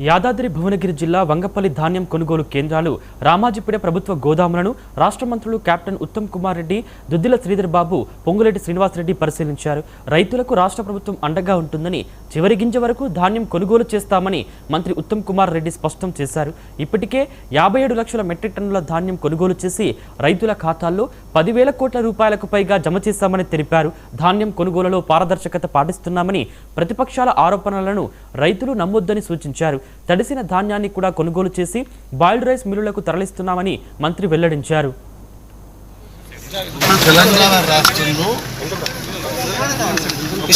యాదాద్రి భువనగిరి జిల్లా వంగపల్లి ధాన్యం కొనుగోలు కేంద్రాలు రామాజిపేట ప్రభుత్వ గోదాములను రాష్ట్ర మంత్రులు కెప్టెన్ ఉత్తమ్ కుమార్ రెడ్డి, దుద్దిల శ్రీధర్ బాబు, పొంగులేటి శ్రీనివాసరెడ్డి పరిశీలించారు. రైతులకు రాష్ట్ర ప్రభుత్వం అండగా ఉంటుందని, చివరి గింజ వరకు ధాన్యం కొనుగోలు చేస్తామని మంత్రి ఉత్తమ్ కుమార్ రెడ్డి స్పష్టం చేశారు. ఇప్పటికే 57 లక్షల మెట్రిక్ టన్నుల ధాన్యం కొనుగోలు చేసి రైతుల ఖాతాల్లో 10,000 కోట్ల రూపాయలకు పైగా జమ చేశామని తెలిపారు. ధాన్యం కొనుగోలులో పారదర్శకత పాటిస్తున్నామని, ప్రతిపక్షాల ఆరోపణలను రైతులు నమ్మొద్దని సూచించారు. తడిసిన ధాన్యాన్ని కూడా కొనుగోలు చేసి బాయిల్డ్ రైస్ మిల్లులకు తరలిస్తున్నామని మంత్రి వెల్లడించారు. తెలంగాణ రాష్ట్రంలో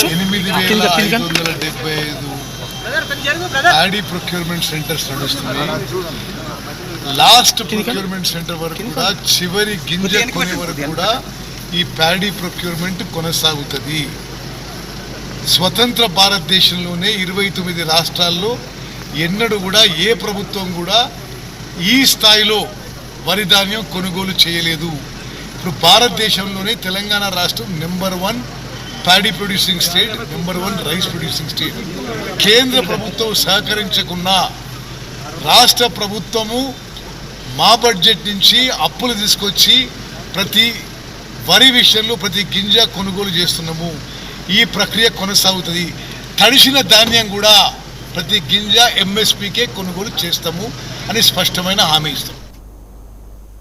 8,575 ప్యాడీ ప్రొక్యూర్మెంట్ సెంటర్స్ నడుస్తున్నాయి. లాస్ట్ ప్రొక్యూర్మెంట్ సెంటర్ వరకు కూడా, చివరి గింజ కొనే వరకు కూడా ఈ ప్యాడీ ప్రొక్యూర్మెంట్ కొనసాగుతుంది. స్వతంత్ర భారతదేశంలోనే 29 రాష్ట్రాల్లో ఎన్నడూ కూడా ఏ ప్రభుత్వం కూడా ఈ స్థాయిలో వరి ధాన్యం కొనుగోలు చేయలేదు. ఇప్పుడు భారతదేశంలోనే తెలంగాణ రాష్ట్రం number 1 paddy producing state, number 1 rice producing state. కేంద్ర ప్రభుత్వం సహకరించకున్నా రాష్ట్ర ప్రభుత్వము మా బడ్జెట్ నుంచి అప్పులు తీసుకొచ్చి ప్రతి వరి విషయంలో ప్రతి గింజ కొనుగోలు చేస్తున్నాము. ఈ ప్రక్రియ కొనసాగుతుంది. తడిసిన ధాన్యం కూడా ప్రతి గింజ ఎంఎస్పీకే కొనుగోలు చేస్తాము అని స్పష్టమైన హామీ ఇస్తాం.